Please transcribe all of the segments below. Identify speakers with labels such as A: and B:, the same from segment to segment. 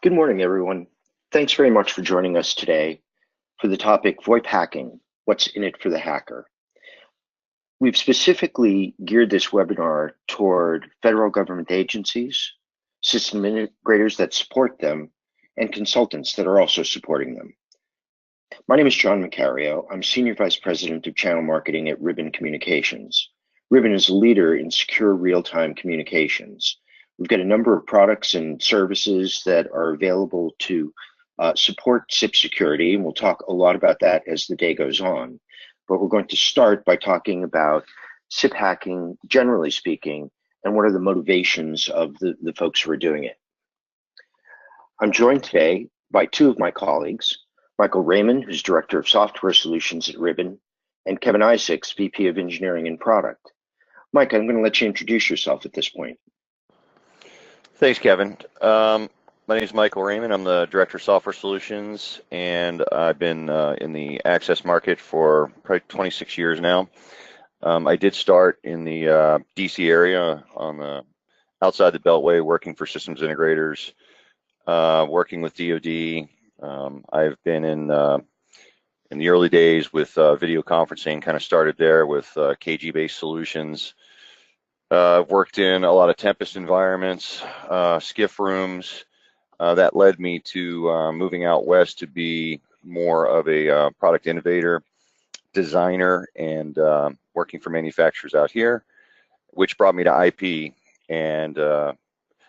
A: Good morning, everyone. Thanks very much for joining us today for the topic VoIP hacking, what's in it for the hacker. We've specifically geared this webinar toward federal government agencies, system integrators that support them, and consultants that are also supporting them. My name is John Macario. I'm Senior Vice President of Channel Marketing at Ribbon Communications. Ribbon is a leader in secure real-time communications. We've got a number of products and services that are available to support SIP security, and we'll talk a lot about that as the day goes on. But we're going to start by talking about SIP hacking, generally speaking, and what are the motivations of the folks who are doing it. I'm joined today by two of my colleagues, Michael Raymond, who's Director of Software Solutions at Ribbon, and Kevin Isaacs, VP of Engineering and Product. Mike, I'm going to let you introduce yourself at this point.
B: Thanks, Kevin. My name is Michael Raymond. I'm the Director of Software Solutions, and I've been in the access market for probably 26 years now. I did start in the DC area on the outside the Beltway, working for systems integrators, working with DoD. I've been in the early days with video conferencing, kind of started there with KG-based solutions. I've worked in a lot of Tempest environments, SCIF rooms. That led me to moving out west to be more of a product innovator, designer, and working for manufacturers out here, which brought me to IP and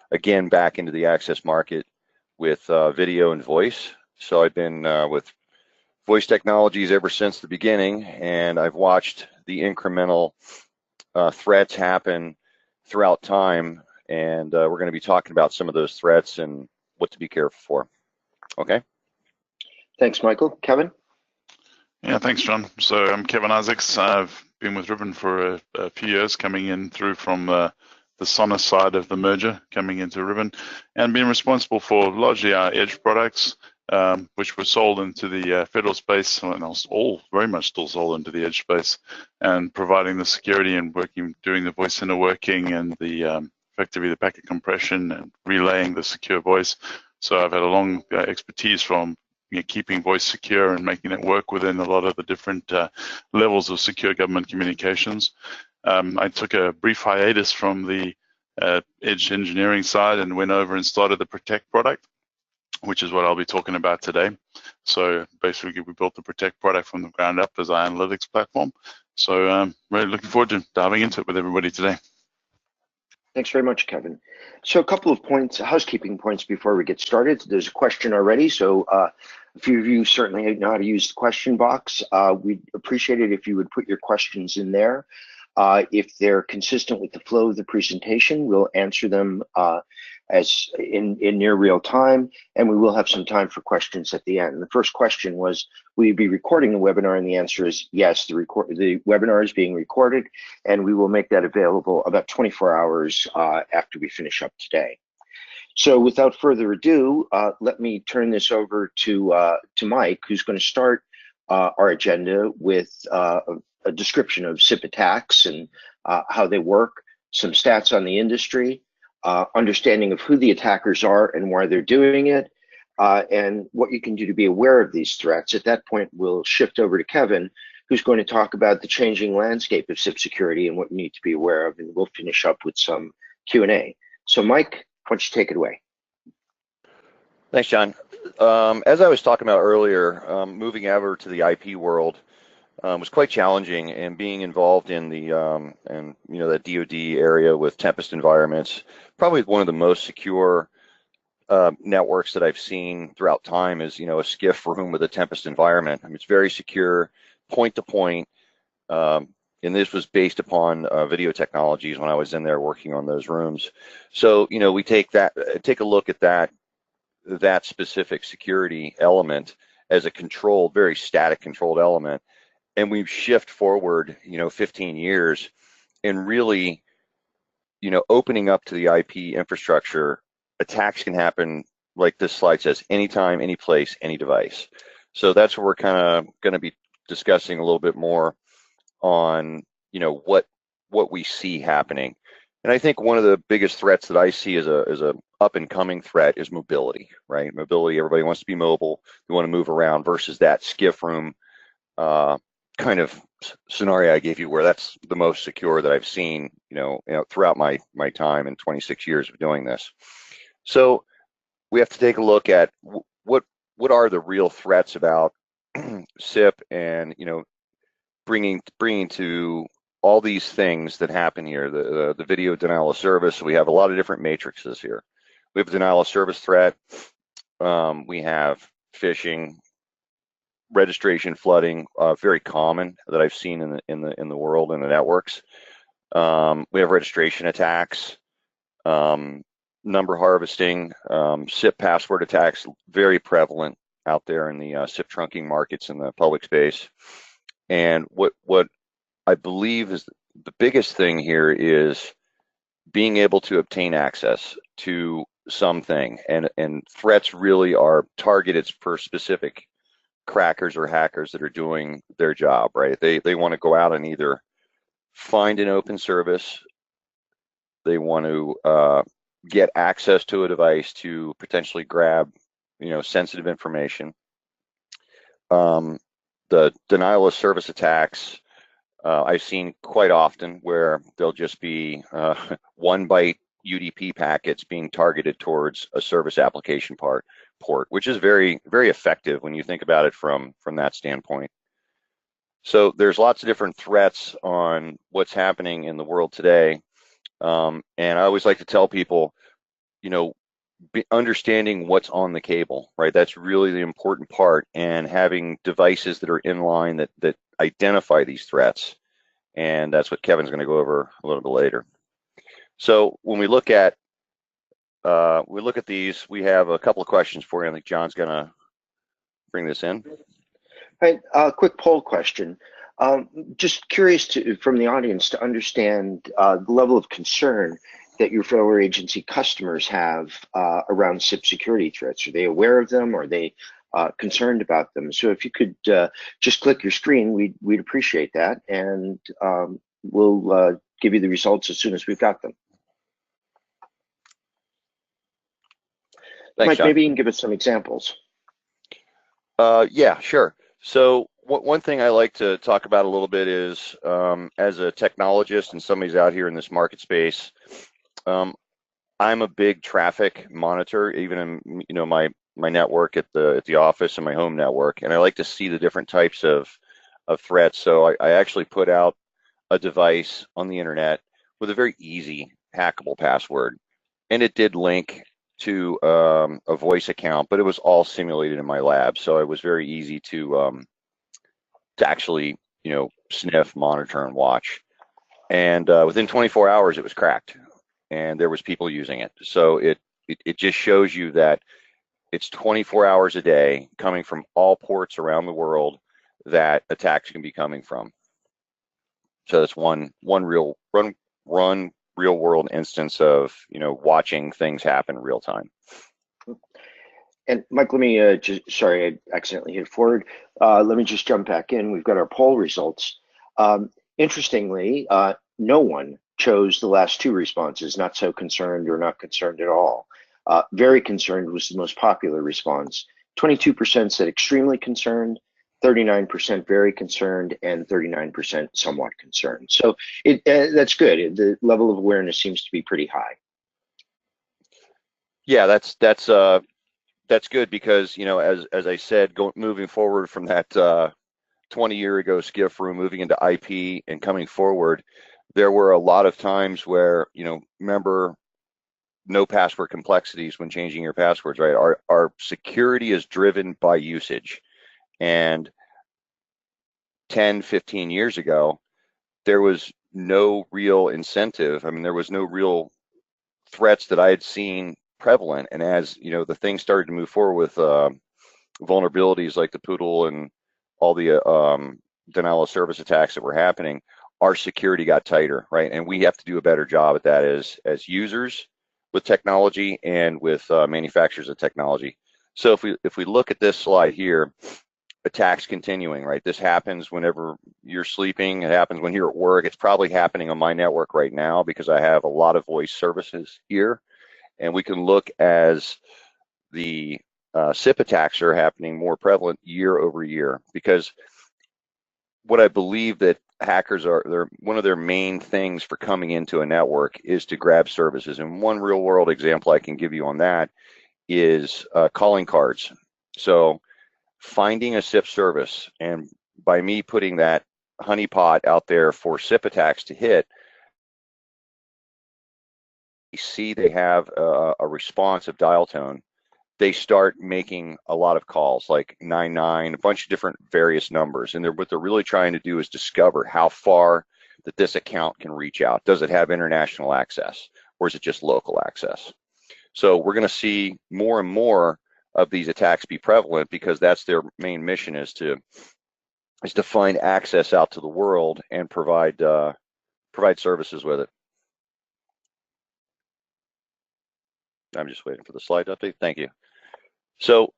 B: again back into the access market with video and voice. So I've been with voice technologies ever since the beginning, and I've watched the incremental threats happen throughout time, and we're going to be talking about some of those threats and what to be careful for. Okay.
A: Thanks, Michael. Kevin?
C: Yeah, thanks, John. So I'm Kevin Isaacs. I've been with Ribbon for a few years, coming in through from the Sonos side of the merger, coming into Ribbon, and been responsible for largely our edge products, which were sold into the federal space, and all very much still sold into the edge space, and providing the security and working, doing the voice center working and the effectively the packet compression and relaying the secure voice. So I've had a long expertise from keeping voice secure and making it work within a lot of the different levels of secure government communications. I took a brief hiatus from the edge engineering side and went over and started the Protect product, which is what I'll be talking about today. So basically, we built the Protect product from the ground up as our analytics platform. So I'm really looking forward to diving into it with everybody today.
A: Thanks very much, Kevin. So a couple of points, housekeeping points before we get started. There's a question already, so a few of you certainly know how to use the question box. We'd appreciate it if you would put your questions in there. If they're consistent with the flow of the presentation, we'll answer them as in near real time, and we will have some time for questions at the end. The first question was, will you be recording the webinar? And the answer is yes, the webinar is being recorded, and we will make that available about 24 hours after we finish up today. So without further ado, let me turn this over to Mike, who's going to start our agenda with a description of SIP attacks and how they work, some stats on the industry, understanding of who the attackers are and why they're doing it, and what you can do to be aware of these threats. At that point, we'll shift over to Kevin, who's going to talk about the changing landscape of SIP security and what you need to be aware of, and we'll finish up with some Q&A. So Mike, why don't you take it away?
B: Thanks, John. As I was talking about earlier, moving over to the IP world was quite challenging, and being involved in the that DoD area with Tempest environments, probably one of the most secure networks that I've seen throughout time is a SCIF room with a Tempest environment. I mean, it's very secure, point to point, and this was based upon video technologies when I was in there working on those rooms. So we take a look at that specific security element as a controlled, very static controlled element. And we've shifted forward, 15 years, and really, opening up to the IP infrastructure. Attacks can happen, like this slide says, anytime, any place, any device. So that's what we're kind of going to be discussing a little bit more on, what we see happening. And I think one of the biggest threats that I see as a up and coming threat is mobility, right? Mobility, everybody wants to be mobile, they want to move around, versus that skiff room kind of scenario I gave you, where that's the most secure that I've seen, throughout my time in 26 years of doing this. So we have to take a look at what are the real threats about SIP, and bringing to all these things that happen here. The video denial of service. We have a lot of different matrices here. We have a denial of service threat. We have phishing, registration flooding, very common that I've seen in the world, in the networks. We have registration attacks, number harvesting, SIP password attacks, very prevalent out there in the SIP trunking markets in the public space. And what I believe is the biggest thing here is being able to obtain access to something, and threats really are targeted for specific crackers or hackers that are doing their job, right? They want to go out and either find an open service, they want to get access to a device to potentially grab, sensitive information. The denial of service attacks, I've seen quite often, where there'll just be 1 byte UDP packets being targeted towards a service application port, which is very, very effective when you think about it from that standpoint. So there's lots of different threats on what's happening in the world today. And I always like to tell people, understanding what's on the cable, right? That's really the important part, and having devices that are in line that identify these threats. And that's what Kevin's going to go over a little bit later. So when we look at these, we have a couple of questions for you. I think John's going to bring this in.
A: Right, quick poll question. Just curious from the audience to understand the level of concern that your federal agency customers have around SIP security threats. Are they aware of them? Are they concerned about them? So if you could just click your screen, we'd appreciate that, and we'll give you the results as soon as we've got them.
B: Thanks,
A: Mike,
B: John.
A: maybe you can give us some examples.
B: Yeah, sure. So one thing I like to talk about a little bit is, as a technologist and somebody's out here in this market space, I'm a big traffic monitor, even in my network at the office and my home network, and I like to see the different types of threats. So I actually put out a device on the internet with a very easy hackable password, and it did link to a voice account, but it was all simulated in my lab, so it was very easy to actually sniff, monitor, and watch. And within 24 hours, it was cracked, and there was people using it. So it just shows you that it's 24 hours a day, coming from all ports around the world, that attacks can be coming from. So that's one real world instance of watching things happen in real time.
A: And Mike, let me sorry, I accidentally hit forward. Let me just jump back in. We've got our poll results. Interestingly, no one chose the last two responses, not so concerned or not concerned at all. Very concerned was the most popular response. 22% said extremely concerned, 39% very concerned, and 39% somewhat concerned. So that's good. The level of awareness seems to be pretty high.
B: Yeah, that's good, because as I said, moving forward from that 20-year ago skiff room, moving into IP and coming forward, there were a lot of times where remember, no password complexities when changing your passwords, right? Our security is driven by usage, and 10, 15 years ago, there was no real incentive. I mean, there was no real threats that I had seen prevalent. And as the things started to move forward with vulnerabilities like the Poodle and all the denial of service attacks that were happening, our security got tighter, right? And we have to do a better job at that as users with technology and with manufacturers of technology. So if we look at this slide here, attacks continuing, right? This happens whenever you're sleeping. It happens when you're at work. It's probably happening on my network right now because I have a lot of voice services here. And we can look as the SIP attacks are happening more prevalent year over year, because what I believe that hackers are, one of their main things for coming into a network is to grab services. And one real world example I can give you on that is calling cards. So finding a SIP service, and by me putting that honeypot out there for SIP attacks to hit, you see they have a responsive dial tone. They start making a lot of calls, like 99, a bunch of different various numbers. And what they're really trying to do is discover how far that this account can reach out. Does it have international access, or is it just local access? So we're going to see more and more of these attacks be prevalent, because that's their main mission, is to find access out to the world and provide services with it. I'm just waiting for the slide update. Thank you. So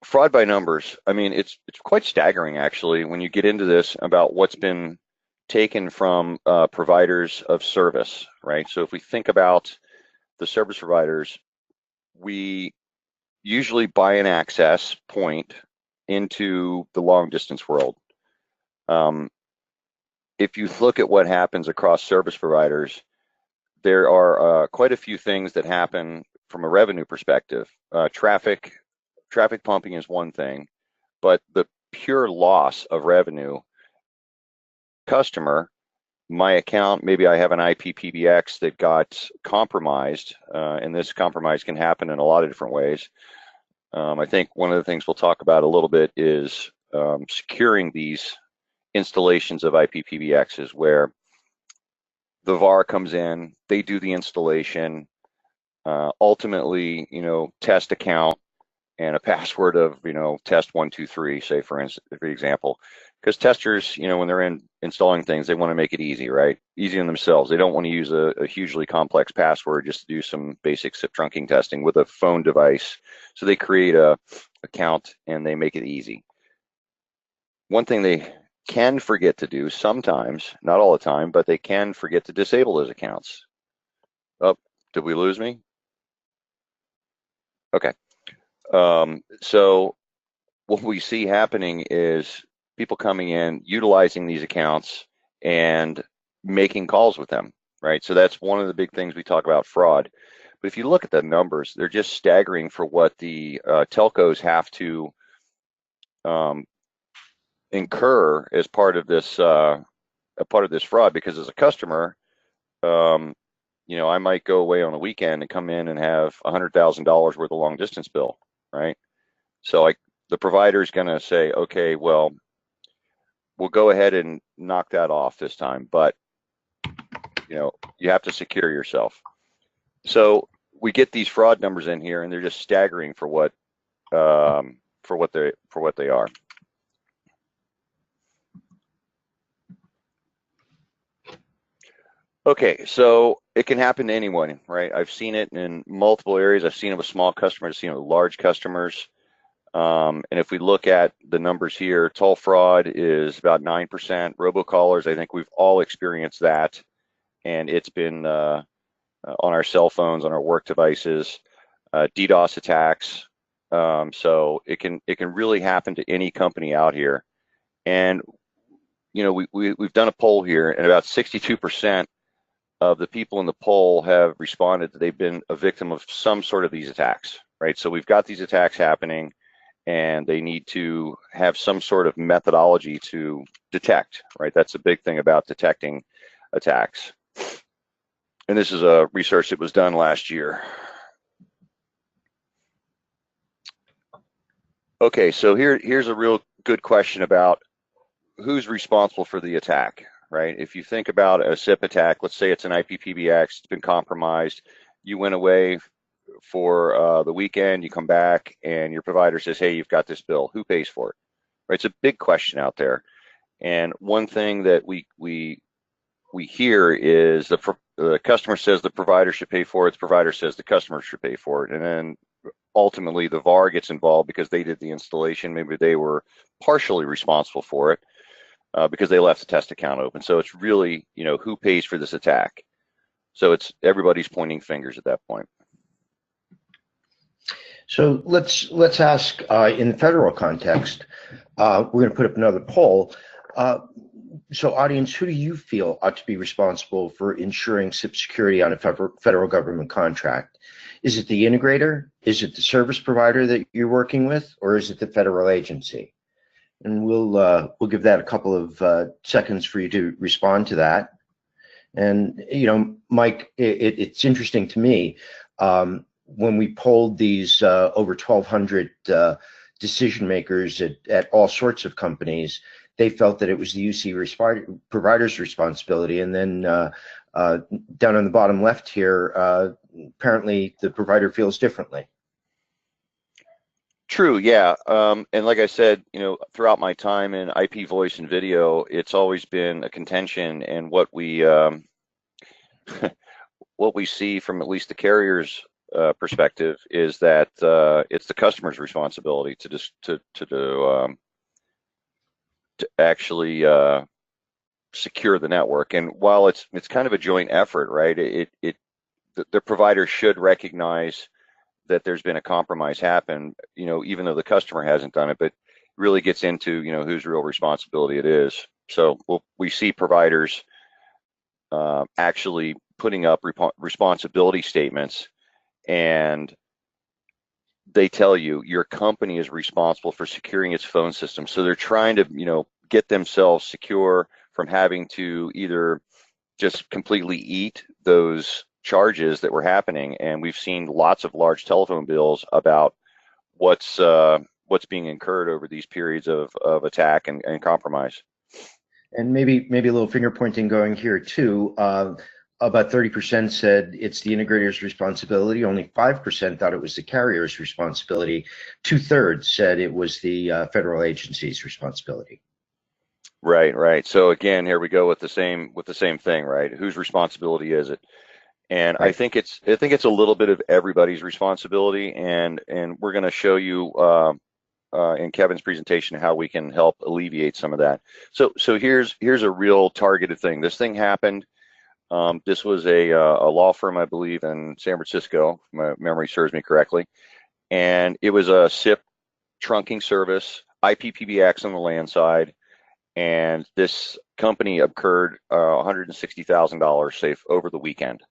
B: fraud by numbers, I mean, it's quite staggering, actually, when you get into this, about what's been taken from providers of service, right? So if we think about the service providers, we usually buy an access point into the long distance world. If you look at what happens across service providers, there are quite a few things that happen from a revenue perspective. Traffic pumping is one thing, but the pure loss of revenue, customer, my account, maybe I have an IP PBX that got compromised, and this compromise can happen in a lot of different ways. I think one of the things we'll talk about a little bit is securing these installations of IP PBXs, where the VAR comes in, they do the installation, ultimately, test account and a password of, test 123, say for example, because testers, when they're installing things, they want to make it easy, right? Easy on themselves. They don't want to use a hugely complex password just to do some basic SIP trunking testing with a phone device. So they create a account and they make it easy. One thing they can forget to do sometimes, not all the time, but they can forget to disable those accounts. Oh, did we lose me? Okay. So what we see happening is people coming in, utilizing these accounts and making calls with them, right? So that's one of the big things we talk about, fraud. But if you look at the numbers, they're just staggering for what the telcos have to incur as part of this fraud. Because as a customer, I might go away on a weekend and come in and have $100,000 worth of long distance bill, right? So the provider is going to say, okay, well, we'll go ahead and knock that off this time, but you have to secure yourself. So we get these fraud numbers in here, and they're just staggering for what they are. Okay, so it can happen to anyone, right? I've seen it in multiple areas. I've seen it with small customers, I've seen it with large customers. And if we look at the numbers here, toll fraud is about 9%. Robocallers, I think we've all experienced that, and it's been on our cell phones, on our work devices. DDoS attacks. So it can really happen to any company out here. And we've done a poll here, and about 62% of the people in the poll have responded that they've been a victim of some sort of these attacks, right? So we've got these attacks happening, and they need to have some sort of methodology to detect, right? That's a big thing about detecting attacks. And this is a research that was done last year. Okay, so here's a real good question about who's responsible for the attack, right? If you think about a SIP attack, let's say it's an IP PBX, it's been compromised, you went away for the weekend, you come back and your provider says, hey, you've got this bill, who pays for it? Right? It's a big question out there. And one thing that we hear is the customer says the provider should pay for it, the provider says the customer should pay for it, and then ultimately the VAR gets involved because they did the installation. Maybe they were partially responsible for it because they left the test account open. So it's really, who pays for this attack? So it's everybody's pointing fingers at that point.
A: So let's ask in the federal context. We're going to put up another poll. So, audience, who do you feel ought to be responsible for ensuring SIP security on a federal government contract? Is it the integrator? Is it the service provider that you're working with, or is it the federal agency? And we'll give that a couple of seconds for you to respond to that. And Mike, it's interesting to me when we polled these over 1,200 decision makers at all sorts of companies. They felt that it was the UC provider's responsibility, and then down on the bottom left here, apparently the provider feels differently.
B: True, yeah. And like I said, throughout my time in IP voice and video, it's always been a contention, and what we what we see from at least the carrier's perspective is that it's the customer's responsibility to actually secure the network. And while it's kind of a joint effort, right? The provider should recognize that there's been a compromise happen, even though the customer hasn't done it, but really gets into, whose real responsibility it is. So we see providers actually putting up responsibility statements, and they tell you your company is responsible for securing its phone system. So they're trying to, get themselves secure from having to either just completely eat those charges that were happening. And we've seen lots of large telephone bills about what's being incurred over these periods of attack and compromise.
A: And maybe a little finger pointing going here too. About 30% said it's the integrator's responsibility. Only 5% thought it was the carrier's responsibility. 2/3 said it was the federal agency's responsibility.
B: Right. So again, here we go with the same thing, right? Whose responsibility is it? And right. I think it's a little bit of everybody's responsibility, and we're going to show you in Kevin's presentation how we can help alleviate some of that. So here's a real targeted thing. This thing happened. This was a law firm, I believe, in San Francisco, if my memory serves me correctly, and it was a SIP trunking service, IPPBX on the land side. And this company incurred $160,000 safe over the weekend,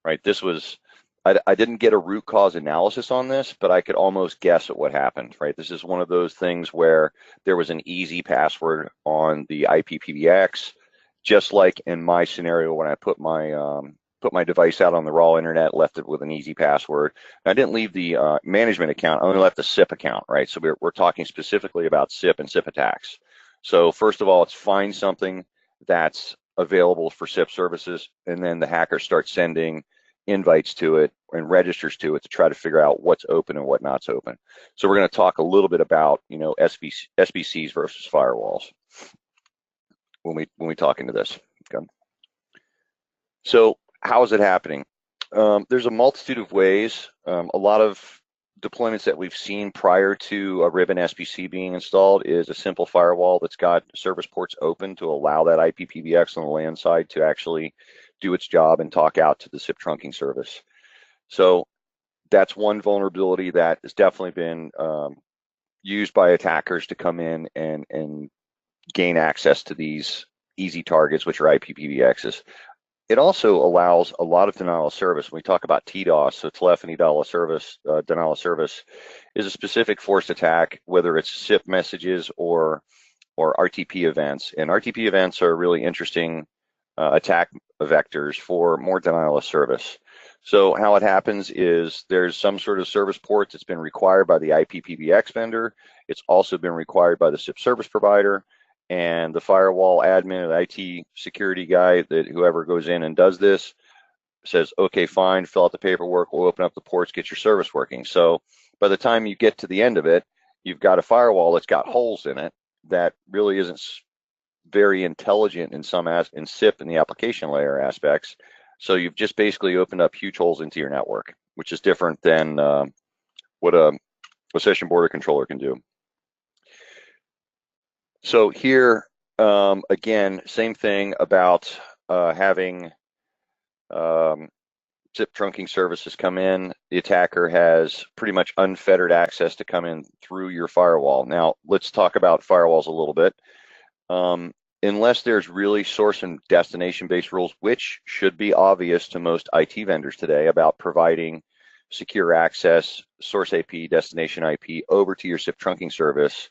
B: right? This was, I didn't get a root cause analysis on this, but I could almost guess at what happened, right? This is one of those things where there was an easy password on the IPPBX, just like in my scenario when I put my device out on the raw internet, left it with an easy password. I didn't leave the management account, I only left the SIP account, right? So we're talking specifically about SIP and SIP attacks. So first of all, it's find something that's available for SIP services, and then the hacker starts sending invites to it and registers to it to try to figure out what's open and what not's open. So we're going to talk a little bit about SBCs versus firewalls when we talk into this. Okay. So how is it happening? There's a multitude of ways. A lot of deployments that we've seen prior to a ribbon SBC being installed is a simple firewall that's got service ports open to allow that IPPBX on the LAN side to actually do its job and talk out to the SIP trunking service. So that's one vulnerability that has definitely been used by attackers to come in and gain access to these easy targets, which are IPPBXs. It also allows a lot of denial of service. When we talk about TDOS, so telephony denial of service is a specific forced attack, whether it's SIP messages or RTP events. And RTP events are really interesting attack vectors for more denial of service. So how it happens is there's some sort of service port that's been required by the IPPBX vendor. It's also been required by the SIP service provider. And the firewall admin, the IT security guy, that whoever goes in and does this, says, okay, fine, fill out the paperwork, we'll open up the ports, get your service working. So by the time you get to the end of it, you've got a firewall that's got holes in it that really isn't very intelligent in in SIP and the application layer aspects. So you've just basically opened up huge holes into your network, which is different than what a session border controller can do. So here, again, same thing about having SIP trunking services come in, the attacker has pretty much unfettered access to come in through your firewall. Now, let's talk about firewalls a little bit. Unless there's really source and destination-based rules, which should be obvious to most IT vendors today about providing secure access, source IP, destination IP over to your SIP trunking service,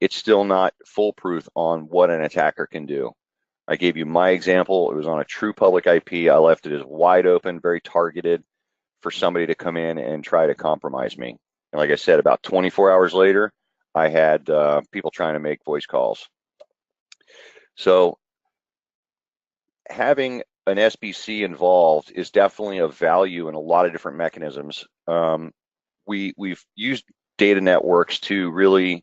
B: it's still not foolproof on what an attacker can do. I gave you my example. It was on a true public IP. I left it as wide open, very targeted for somebody to come in and try to compromise me. And like I said, about 24 hours later, I had people trying to make voice calls. So having an SBC involved is definitely of value in a lot of different mechanisms. We've used data networks to really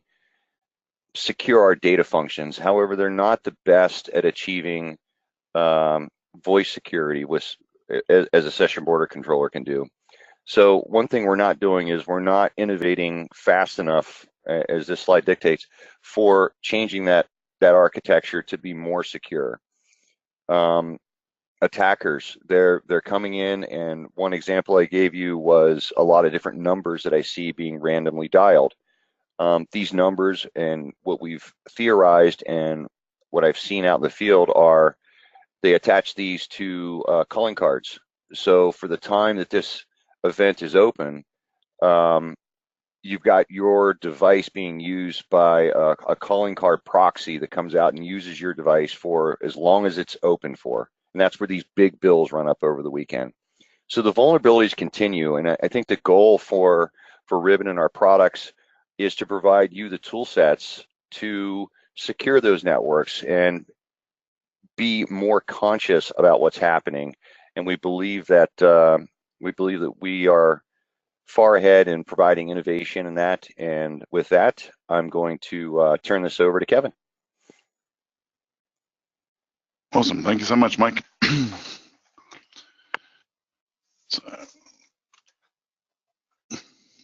B: secure our data functions. However, they're not the best at achieving voice security as a session border controller can do. So one thing we're not doing is we're not innovating fast enough, as this slide dictates, for changing that architecture to be more secure. Attackers, they're coming in, and one example I gave you was a lot of different numbers that I see being randomly dialed. These numbers and what we've theorized and what I've seen out in the field are they attach these to calling cards. So for the time that this event is open, you've got your device being used by a calling card proxy that comes out and uses your device for as long as it's open for. And that's where these big bills run up over the weekend. So the vulnerabilities continue. And I think the goal for Ribbon and our products is to provide you the tool sets to secure those networks and be more conscious about what's happening. And we believe that we are far ahead in providing innovation in that. And with that, I'm going to turn this over to Kevin.
C: Awesome. Thank you so much, Mike.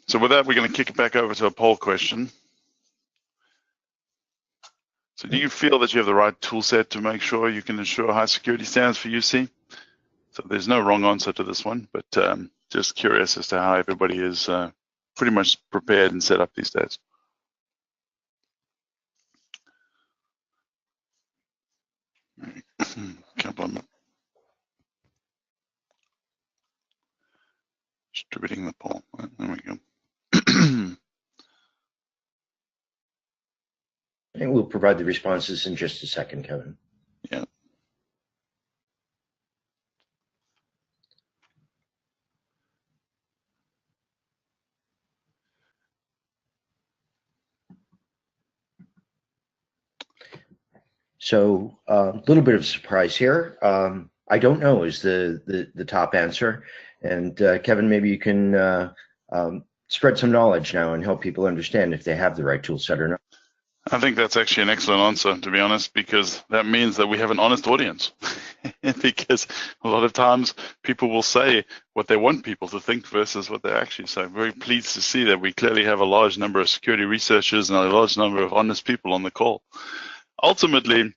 C: So with that, we're going to kick it back over to a poll question. So do you feel that you have the right tool set to make sure you can ensure high security standards for UC? So there's no wrong answer to this one, but just curious as to how everybody is pretty much prepared and set up these days. Couple of minutes. Distributing the poll. There we go.
A: And we'll provide the responses in just a second, Kevin.
C: Yeah.
A: So a little bit of surprise here. I don't know is the top answer. And Kevin, maybe you can spread some knowledge now and help people understand if they have the right tool set or not.
C: I think that's actually an excellent answer, to be honest, because that means that we have an honest audience. Because a lot of times people will say what they want people to think versus what they actually say. I'm very pleased to see that we clearly have a large number of security researchers and a large number of honest people on the call. Ultimately,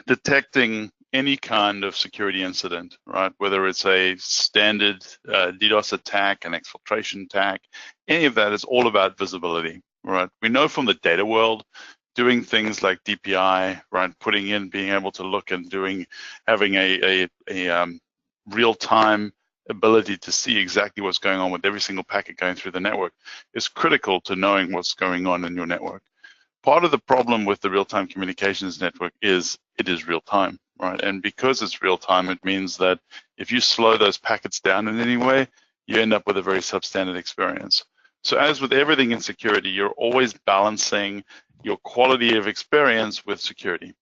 C: detecting any kind of security incident, right, whether it's a standard DDoS attack, an exfiltration attack, any of that is all about visibility, right? We know from the data world, doing things like DPI, right, being able to look and having a real-time ability to see exactly what's going on with every single packet going through the network is critical to knowing what's going on in your network. Part of the problem with the real-time communications network is it is real-time, right? And because it's real-time, it means that if you slow those packets down in any way, you end up with a very substandard experience. So as with everything in security, you're always balancing your quality of experience with security,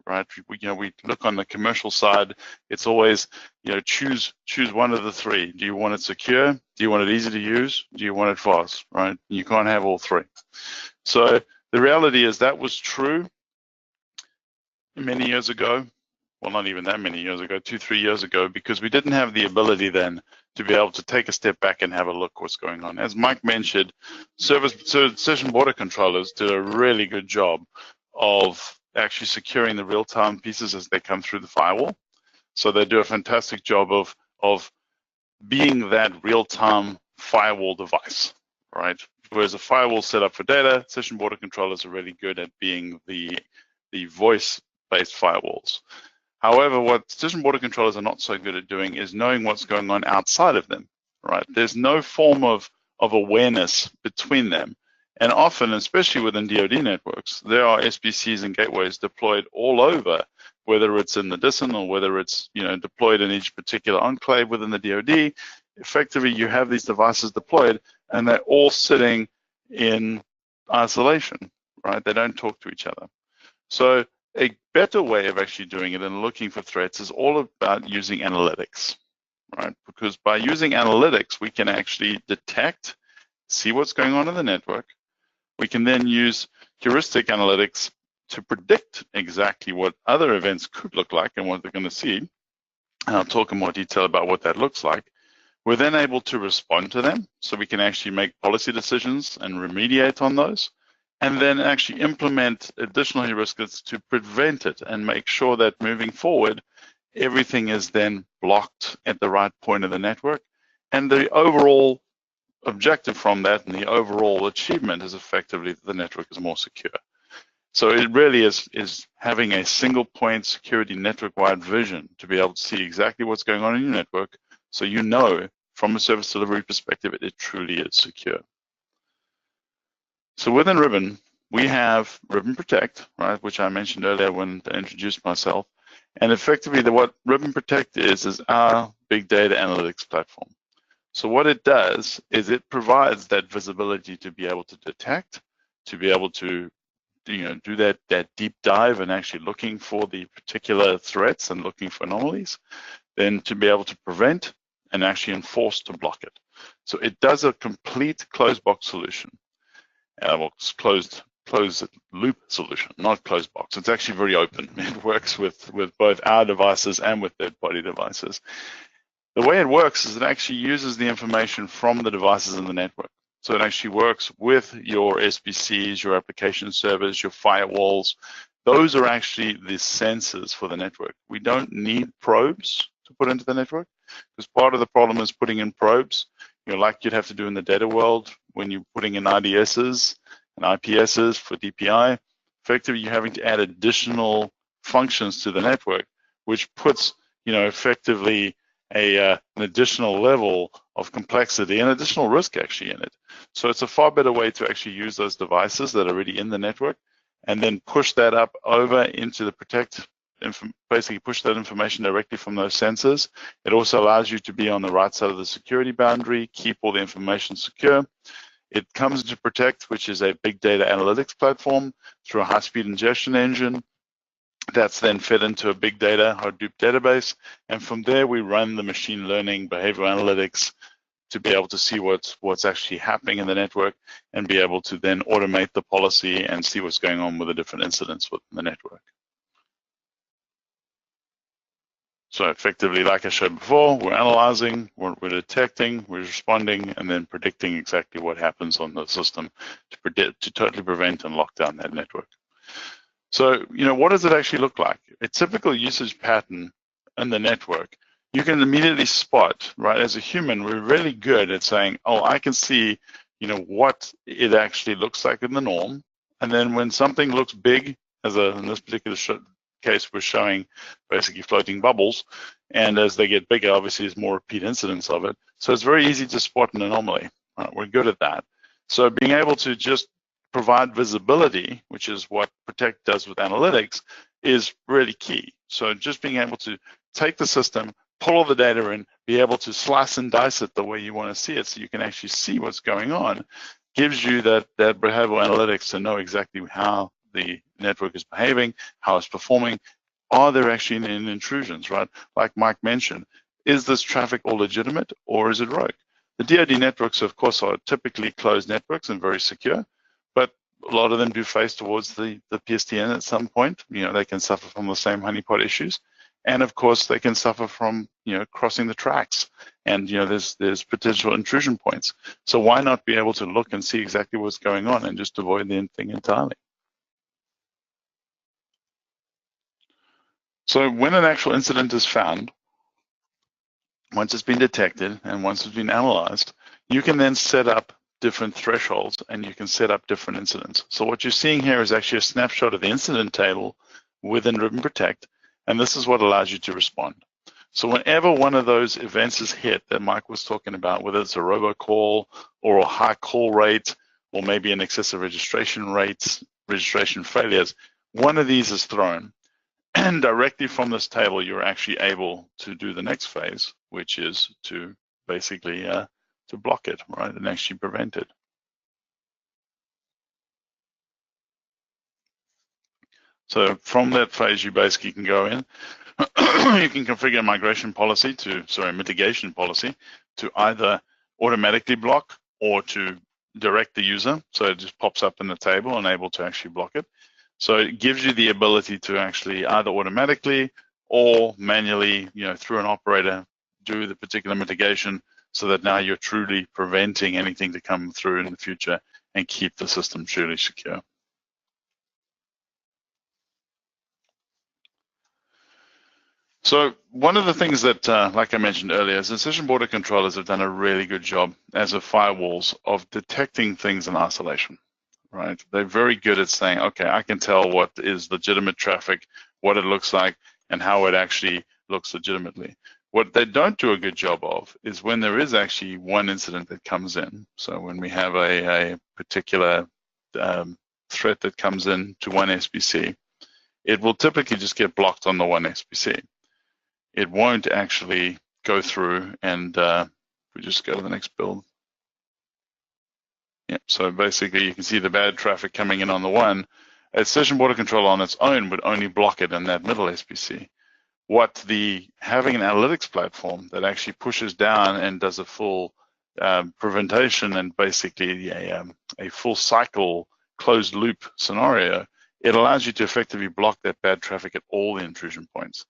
C: right? We look on the commercial side, it's always, choose one of the three. Do you want it secure? Do you want it easy to use? Do you want it fast, right? You can't have all three. So the reality is that was true many years ago. Well, not even that many years ago, 2-3 years ago, because we didn't have the ability then to be able to take a step back and have a look what's going on. As Mike mentioned, session border controllers did a really good job of actually securing the real-time pieces as they come through the firewall. So they do a fantastic job of being that real-time firewall device, right? Whereas a firewall set up for data, session border controllers are really good at being the voice-based firewalls. However, what session border controllers are not so good at doing is knowing what's going on outside of them, right? There's no form of awareness between them. And often, especially within DoD networks, there are SBCs and gateways deployed all over, whether it's in the DISN or whether it's deployed in each particular enclave within the DoD. Effectively, you have these devices deployed, and they're all sitting in isolation, right? They don't talk to each other. So a better way of actually doing it and looking for threats is all about using analytics, right? Because by using analytics, we can actually detect, see what's going on in the network. We can then use heuristic analytics to predict exactly what other events could look like and what they're going to see. And I'll talk in more detail about what that looks like. We're then able to respond to them, so we can actually make policy decisions and remediate on those, and then actually implement additional heuristics to prevent it and make sure that moving forward, everything is then blocked at the right point of the network. And the overall objective from that and the overall achievement is effectively that the network is more secure. So it really is having a single point security network-wide vision to be able to see exactly what's going on in your network, so you know from a service delivery perspective it truly is secure. So within Ribbon, we have Ribbon Protect, right, which I mentioned earlier when I introduced myself. And effectively, what Ribbon Protect is our big data analytics platform. So what it does is it provides that visibility to be able to detect, to be able to do that deep dive and actually looking for the particular threats and looking for anomalies, then to be able to prevent and actually enforce to block it. So it does a complete closed box solution. Well, closed loop solution, not closed box. It's actually very open. It works with both our devices and with third-party devices. The way it works is it actually uses the information from the devices in the network. So it actually works with your SBCs, your application servers, your firewalls. Those are actually the sensors for the network. We don't need probes to put into the network, because part of the problem is putting in probes, like you'd have to do in the data world when you're putting in IDSs and IPSs for DPI. Effectively, you're having to add additional functions to the network, which puts, effectively an additional level of complexity and additional risk actually in it. So it's a far better way to actually use those devices that are already in the network and then push that up over into the Protect, basically push that information directly from those sensors. It also allows you to be on the right side of the security boundary, keep all the information secure. It comes into Protect, which is a big data analytics platform through a high-speed ingestion engine. That's then fed into a big data Hadoop database. And from there, we run the machine learning behavioral analytics to be able to see what's actually happening in the network and be able to then automate the policy and see what's going on with the different incidents within the network. So effectively, like I showed before, we're analyzing, we're detecting, we're responding, and then predicting exactly what happens on the system to totally prevent and lock down that network. So, what does it actually look like? A typical usage pattern in the network, you can immediately spot, right? As a human, we're really good at saying, oh, I can see, what it actually looks like in the norm. And then when something looks big, in this particular case, we're showing basically floating bubbles. And as they get bigger, obviously, there's more repeat incidents of it. So it's very easy to spot an anomaly. Right? We're good at that. So being able to just provide visibility, which is what Protect does with analytics, is really key. So just being able to take the system, pull all the data in, be able to slice and dice it the way you want to see it so you can actually see what's going on, gives you that behavioral analytics to know exactly how the network is behaving, how it's performing. Are there actually any intrusions, right? Like Mike mentioned, is this traffic all legitimate or is it rogue? The DoD networks, of course, are typically closed networks and very secure, but a lot of them do face towards the PSTN at some point. They can suffer from the same honeypot issues. And of course, they can suffer from, crossing the tracks. And, there's potential intrusion points. So why not be able to look and see exactly what's going on and just avoid the thing entirely? So when an actual incident is found, once it's been detected and once it's been analyzed, you can then set up different thresholds and you can set up different incidents. So what you're seeing here is actually a snapshot of the incident table within Ribbon Protect, and this is what allows you to respond. So whenever one of those events is hit that Mike was talking about, whether it's a robocall or a high call rate, or maybe an excessive registration rates, registration failures, one of these is thrown. And directly from this table, you're actually able to do the next phase, which is to basically to block it, right, and actually prevent it. So from that phase, you basically can go in. You can configure a mitigation policy to either automatically block or to direct the user. So it just pops up in the table and able to actually block it. So it gives you the ability to actually either automatically or manually, through an operator, do the particular mitigation so that now you're truly preventing anything to come through in the future and keep the system truly secure. So one of the things that, like I mentioned earlier, is the session border controllers have done a really good job as a firewalls of detecting things in isolation. Right? They're very good at saying, okay, I can tell what is legitimate traffic, what it looks like, and how it actually looks legitimately. What they don't do a good job of is when there is actually one incident that comes in. So when we have a particular threat that comes in to one SBC, it will typically just get blocked on the one SBC. It won't actually go through and we just go to the next build. Yeah, so basically you can see the bad traffic coming in on the one. A session border controller on its own would only block it in that middle SBC. What having an analytics platform that actually pushes down and does a full prevention and basically a full cycle closed loop scenario, it allows you to effectively block that bad traffic at all the intrusion points.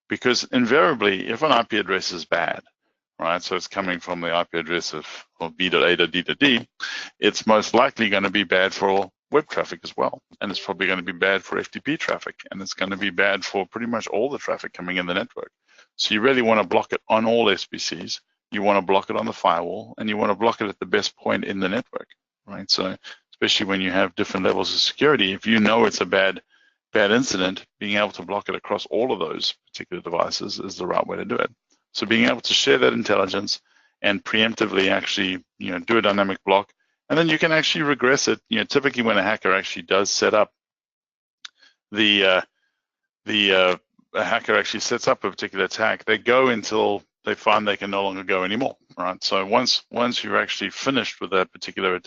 C: Because invariably, if an IP address is bad, right, so it's coming from the IP address of B.A.D.D, it's most likely going to be bad for web traffic as well. And it's probably going to be bad for FTP traffic. And it's going to be bad for pretty much all the traffic coming in the network. So you really want to block it on all SBCs. You want to block it on the firewall, and you want to block it at the best point in the network, right? So especially when you have different levels of security, if you know it's a bad incident, being able to block it across all of those particular devices is the right way to do it. So being able to share that intelligence and preemptively actually, do a dynamic block, and then you can actually regress it. Typically when a hacker actually does set up a hacker actually sets up a particular attack, they go until they find they can no longer go anymore, right? So once you're actually finished with that particular,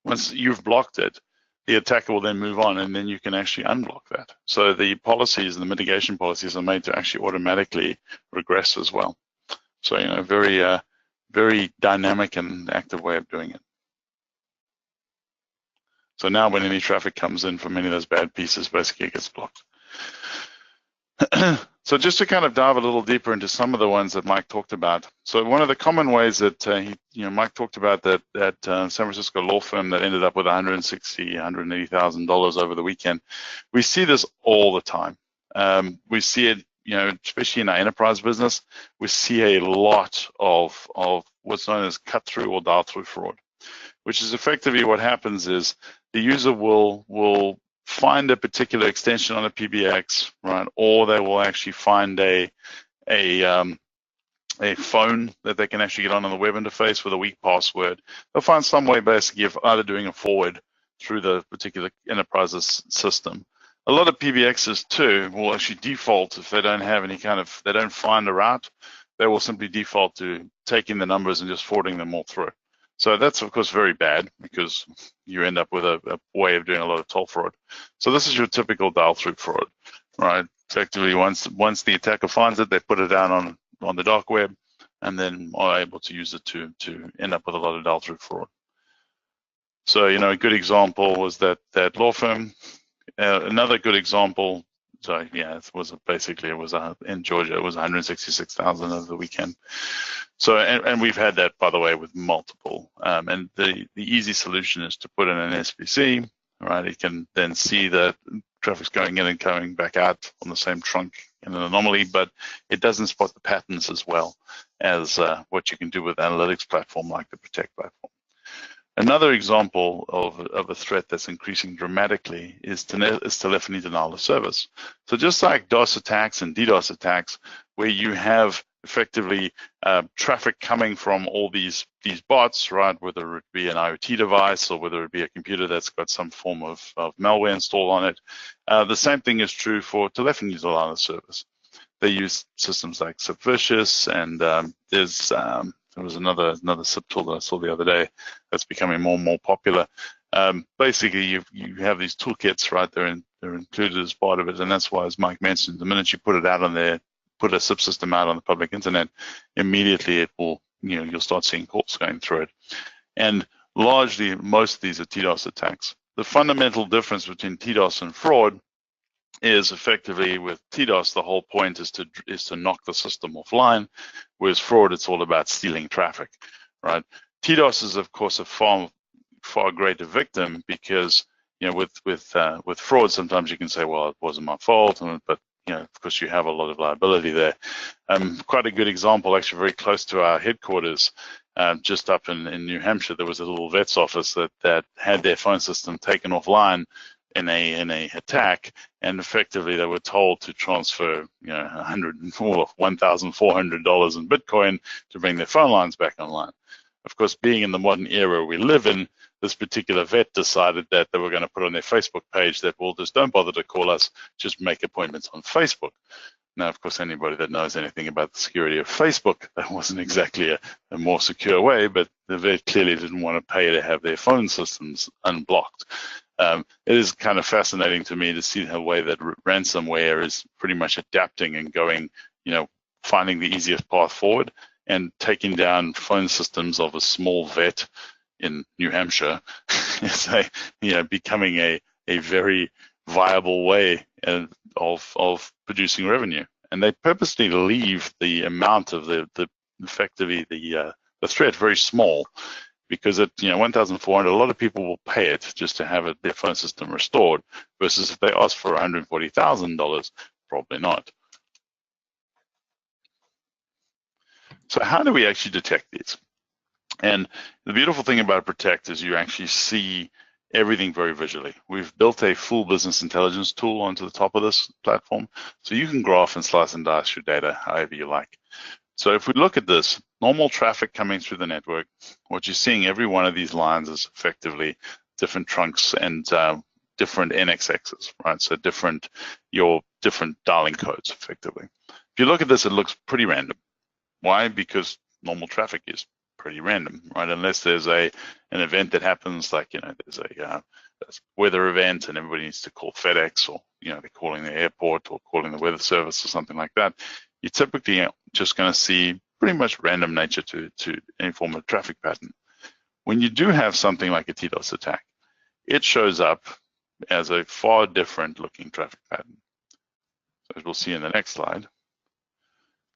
C: once you've blocked it, the attacker will then move on, and then you can actually unblock that. So the policies and the mitigation policies are made to actually automatically regress as well. So, very dynamic and active way of doing it. So now when any traffic comes in from any of those bad pieces, basically it gets blocked. So just to kind of dive a little deeper into some of the ones that Mike talked about. So one of the common ways that Mike talked about that San Francisco law firm that ended up with $180,000 over the weekend. We see this all the time. We see it, especially in our enterprise business. We see a lot of what's known as cut-through or dial-through fraud, which is effectively what happens is the user will find a particular extension on a PBX, right? Or they will actually find a phone that they can actually get on the web interface with a weak password. They'll find some way basically of either doing a forward through the particular enterprise's system. A lot of PBXs too will actually default if they don't have they don't find a route, they will simply default to taking the numbers and just forwarding them all through. So that's, of course, very bad because you end up with a way of doing a lot of toll fraud. So this is your typical dial-through fraud, right? Effectively, once the attacker finds it, they put it down on the dark web and then are able to use it to end up with a lot of dial-through fraud. So, a good example was that law firm. Another good example, so yeah, it was in Georgia, it was 166,000 over the weekend. So, and we've had that, by the way, with multiple. And the easy solution is to put in an SBC, right? It can then see that traffic's going in and coming back out on the same trunk an anomaly, but it doesn't spot the patterns as well as what you can do with analytics platform like the Protect platform. Another example of a threat that's increasing dramatically is telephony denial of service. So just like DOS attacks and DDoS attacks, where you have effectively traffic coming from all these bots, right? Whether it be an IoT device or whether it be a computer that's got some form of malware installed on it. The same thing is true for telephony denial of service. They use systems like Subversious, and there was another SIP tool that I saw the other day that's becoming more and more popular. Basically, you have these toolkits, right? They're included as part of it, and that's why, as Mike mentioned, the minute you put it out on there, put a SIP system out on the public internet, immediately it will, you'll start seeing calls going through it. And largely, most of these are TDOS attacks. The fundamental difference between TDOS and fraud is effectively with TDOS, the whole point is to knock the system offline, whereas fraud, it's all about stealing traffic, right? TDOS is, of course, a far greater victim because, with fraud, sometimes you can say, well, it wasn't my fault, but of course, you have a lot of liability there. Quite a good example, actually, very close to our headquarters, just up in New Hampshire, there was a little vet's office that had their phone system taken offline in a attack, and effectively they were told to transfer $1,400 in Bitcoin to bring their phone lines back online. Of course, being in the modern era we live in, this particular vet decided that they were going to put on their Facebook page that, well, just don't bother to call us, just make appointments on Facebook. Now, of course, anybody that knows anything about the security of Facebook, that wasn't exactly a more secure way, but the vet clearly didn't want to pay to have their phone systems unblocked. It is kind of fascinating to me to see the way that ransomware is pretty much adapting and going, finding the easiest path forward and taking down phone systems of a small vet in New Hampshire is becoming a very viable way of producing revenue. And they purposely leave the amount of the threat very small, because at $1,400, a lot of people will pay it just to have their phone system restored, versus if they ask for $140,000, probably not. So how do we actually detect these? And the beautiful thing about Protect is you actually see everything very visually. We've built a full business intelligence tool onto the top of this platform, so you can graph and slice and dice your data however you like. So if we look at this, normal traffic coming through the network, what you're seeing, every one of these lines is effectively different trunks and different NXXs, right? So your different dialing codes, effectively. If you look at this, it looks pretty random. Why? Because normal traffic is pretty random, right? Unless there's an event that happens, like, there's a weather event and everybody needs to call FedEx, or, they're calling the airport or calling the weather service or something like that. You're typically just going to see pretty much random nature to any form of traffic pattern. When you do have something like a TDOS attack, it shows up as a far different looking traffic pattern. So as we'll see in the next slide.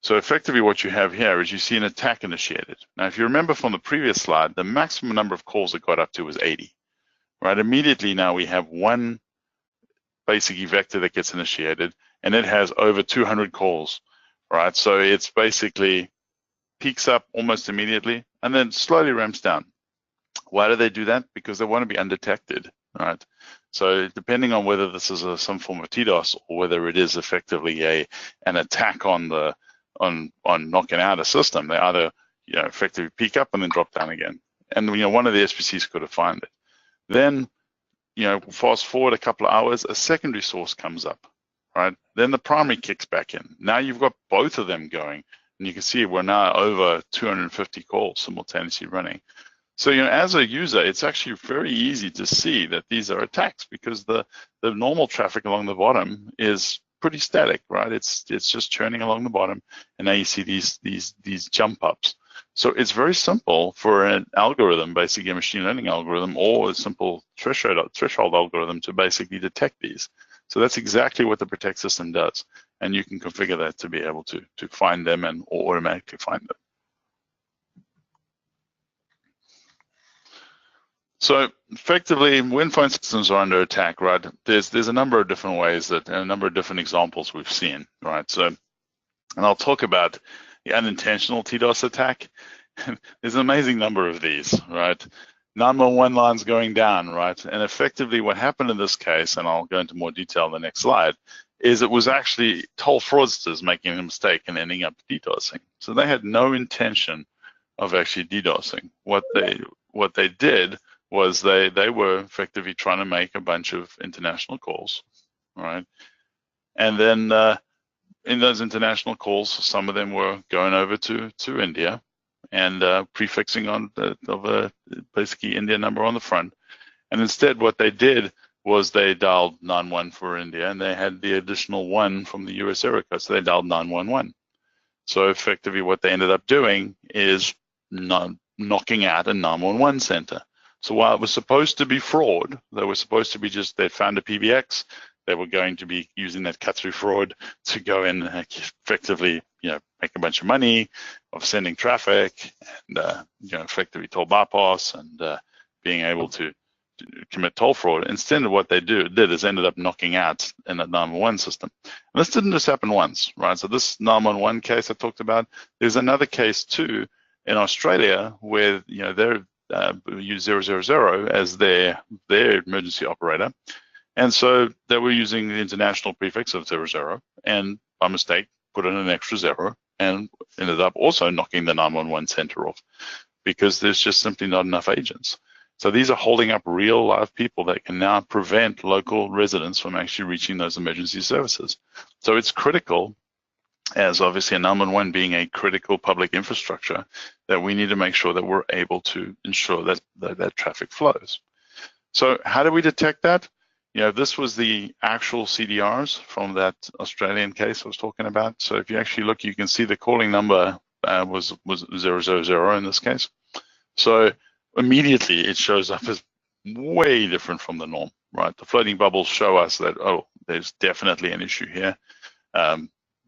C: So effectively what you have here is you see an attack initiated. Now, if you remember from the previous slide, the maximum number of calls it got up to was 80, right? Immediately now we have one basically vector that gets initiated, and it has over 200 calls, right? So it's basically peaks up almost immediately and then slowly ramps down. Why do they do that? Because they want to be undetected, right? So depending on whether this is some form of TDOS or whether it is effectively an attack on knocking out a system, they either effectively peak up and then drop down again. And one of the SPCs could have found it. Then fast forward a couple of hours, a secondary source comes up, right? Then the primary kicks back in. Now you've got both of them going, and you can see we're now over 250 calls simultaneously running. So as a user, it's actually very easy to see that these are attacks, because the normal traffic along the bottom is pretty static, right? It's just churning along the bottom, and now you see these jump ups. So it's very simple for an algorithm, basically a machine learning algorithm, or a simple threshold algorithm to basically detect these. So that's exactly what the Protect system does, and you can configure that to be able to find them or automatically find them. So effectively, when phone systems are under attack, right, there's a number of different ways that, and a number of different examples we've seen, right? So, and I'll talk about the unintentional TDOS attack. There's an amazing number of these, right? 911 lines going down, right? And effectively what happened in this case, and I'll go into more detail in the next slide, is it was actually toll fraudsters making a mistake and ending up DDoSing. So they had no intention of actually DDoSing. What they did was they were effectively trying to make a bunch of international calls, right? And then in those international calls, some of them were going over to India and prefixing on of a basically India number on the front. And instead what they did was they dialed 91 for India, and they had the additional 1 from the US area code, so they dialed 911. So effectively what they ended up doing is knocking out a 911 center. So while it was supposed to be fraud, they were supposed to be just, they found a PBX, they were going to be using that cut-through fraud to go in and effectively, make a bunch of money of sending traffic and, effectively toll bypass and being able to commit toll fraud. Instead of what they did is ended up knocking out in a 911 system. And this didn't just happen once, right? So this 911 case I talked about, there's another case too in Australia where, they're use 000 as their emergency operator. And so they were using the international prefix of 00 and by mistake put in an extra 0 and ended up also knocking the 911 center off because there's just simply not enough agents. So these are holding up real live people that can now prevent local residents from actually reaching those emergency services. So it's critical, as obviously a 911 being a critical public infrastructure, that we need to make sure that we're able to ensure that traffic flows. So how do we detect that? This was the actual CDRs from that Australian case I was talking about. So if you actually look, you can see the calling number was 000 in this case. So immediately it shows up as way different from the norm, right? The floating bubbles show us that, oh, there's definitely an issue here.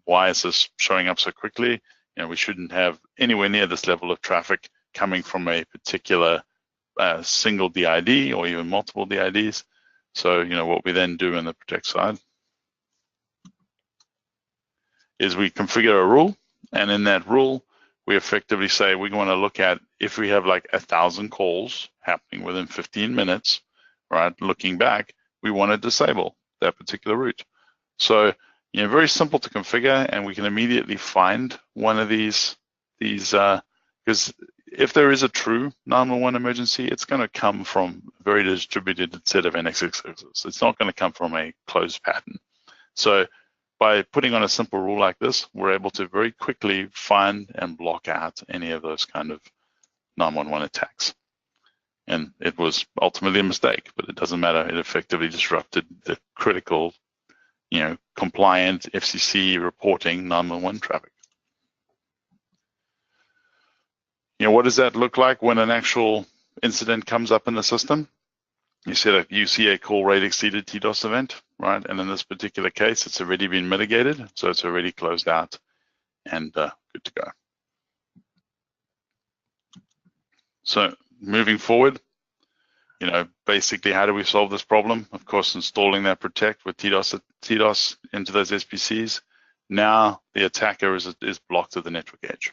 C: Why is this showing up so quickly? We shouldn't have anywhere near this level of traffic coming from a particular single DID or even multiple DIDs. So, what we then do in the protect side is we configure a rule, and in that rule, we effectively say we want to look at if we have like 1,000 calls happening within 15 minutes, right? Looking back, we want to disable that particular route. So, very simple to configure, and we can immediately find one of these because if there is a true 911 emergency, it's going to come from a very distributed set of NXXs. It's not going to come from a closed pattern. So by putting on a simple rule like this, we're able to very quickly find and block out any of those kind of 911 attacks. And it was ultimately a mistake, but it doesn't matter. It effectively disrupted the critical, compliant FCC reporting 911 traffic. What does that look like when an actual incident comes up in the system? You see a call rate exceeded TDOS event, right? And in this particular case, it's already been mitigated, so it's already closed out and good to go. So moving forward, basically how do we solve this problem? Of course, installing that protect with TDOS into those SPCs. Now the attacker is blocked at the network edge.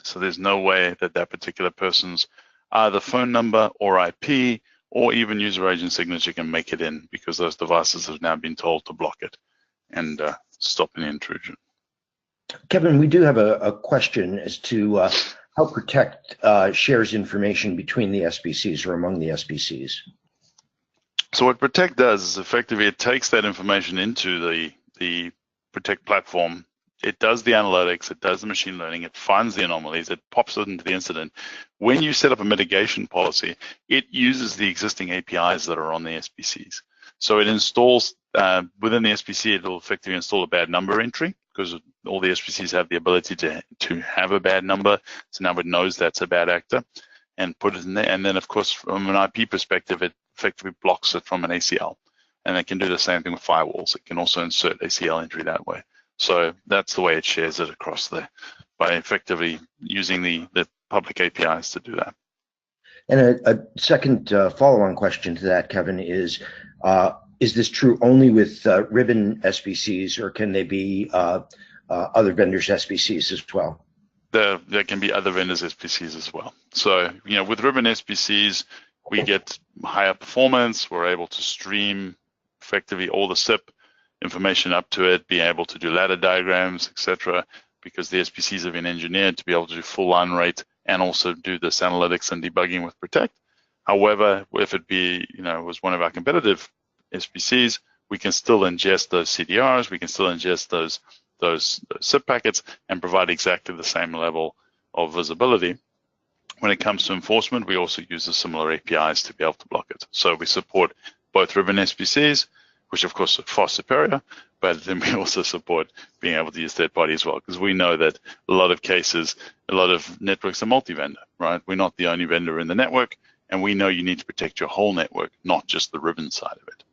C: So there's no way that particular person's either phone number or IP or even user agent signature can make it in, because those devices have now been told to block it and stop an intrusion.
A: Kevin, we do have a question as to how Protect shares information between the SPCs or among the SPCs.
C: So what Protect does is effectively it takes that information into the Protect platform. It does the analytics, it does the machine learning, it finds the anomalies, it pops it into the incident. When you set up a mitigation policy, it uses the existing APIs that are on the SPCs. So it installs, within the SPC, it will effectively install a bad number entry, because all the SPCs have the ability to have a bad number. So now it knows that's a bad actor and put it in there. And then, of course, from an IP perspective, it effectively blocks it from an ACL. And it can do the same thing with firewalls. It can also insert ACL entry that way. So that's the way it shares it across there, by effectively using the public APIs to do that.
A: And a second follow-on question to that, Kevin, is this true only with Ribbon SBCs, or can they be other vendors' SBCs as well?
C: There can be other vendors' SBCs as well. So, with Ribbon SBCs, we get higher performance. We're able to stream effectively all the SIP information up to it, be able to do ladder diagrams, etc., because the SBCs have been engineered to be able to do full line rate and also do this analytics and debugging with Protect. However, if it was one of our competitive SBCs, we can still ingest those CDRs, we can still ingest those SIP packets and provide exactly the same level of visibility. When it comes to enforcement, we also use the similar APIs to be able to block it. So we support both Ribbon SBCs, which of course are far superior, but then we also support being able to use third party as well, because we know that a lot of cases, a lot of networks are multi-vendor, right? We're not the only vendor in the network, and we know you need to protect your whole network, not just the Ribbon side of it.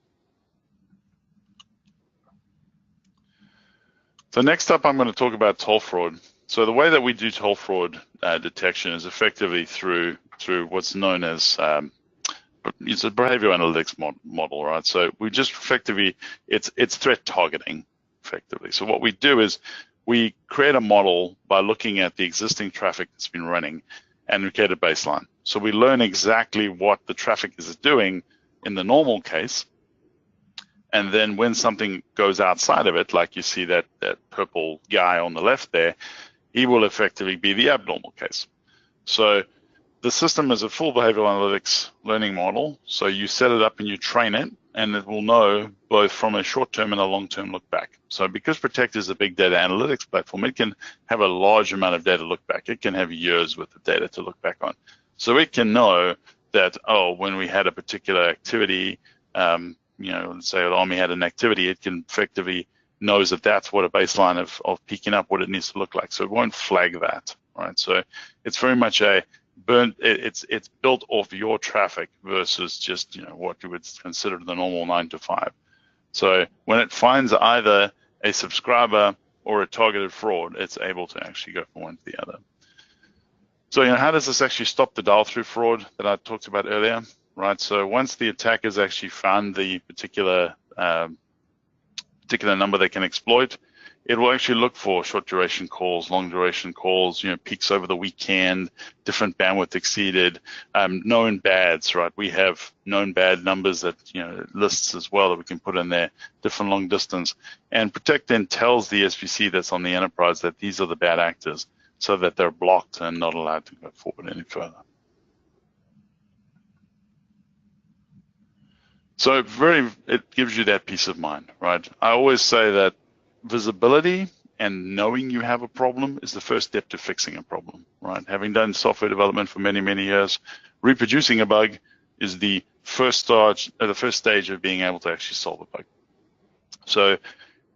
C: So next up, I'm going to talk about toll fraud. So the way that we do toll fraud detection is effectively through what's known as it's a behavioral analytics model, right? So we just effectively, it's threat targeting, effectively. So what we do is we create a model by looking at the existing traffic that's been running, and we create a baseline. So we learn exactly what the traffic is doing in the normal case, and then when something goes outside of it, like you see that purple guy on the left there, he will effectively be the abnormal case. So the system is a full behavioral analytics learning model. So you set it up and you train it, and it will know both from a short-term and a long-term look back. So because Protect is a big data analytics platform, it can have a large amount of data look back. It can have years worth of data to look back on. So it can know that, when we had a particular activity, let's say the Army had an activity, it can effectively knows that that's what a baseline of peaking up, what it needs to look like. So it won't flag that, right? So it's very much it's built off your traffic versus just what you would consider the normal 9 to 5. So when it finds either a subscriber or a targeted fraud, it's able to actually go from one to the other. So how does this actually stop the dial-through fraud that I talked about earlier, right? So once the attackers actually found the particular number they can exploit, it will actually look for short duration calls, long duration calls, peaks over the weekend, different bandwidth exceeded, known bads, right? We have known bad numbers that, lists as well that we can put in there, different long distance. And Protect then tells the SBC that's on the enterprise that these are the bad actors so that they're blocked and not allowed to go forward any further. So it gives you that peace of mind, right? I always say that visibility and knowing you have a problem is the first step to fixing a problem, right? Having done software development for many, many years, reproducing a bug is the first stage of being able to actually solve a bug. So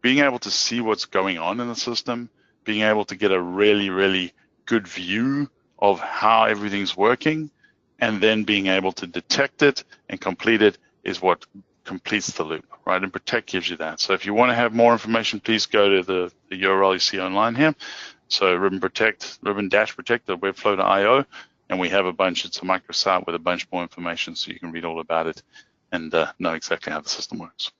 C: being able to see what's going on in the system, being able to get a really, really good view of how everything's working, and then being able to detect it and complete it is what completes the loop, right? And Protect gives you that. So if you want to have more information, please go to the URL you see online here. So ribbon-protect.webflow.io, and we have a bunch. It's a microsite with a bunch more information, so you can read all about it and know exactly how the system works.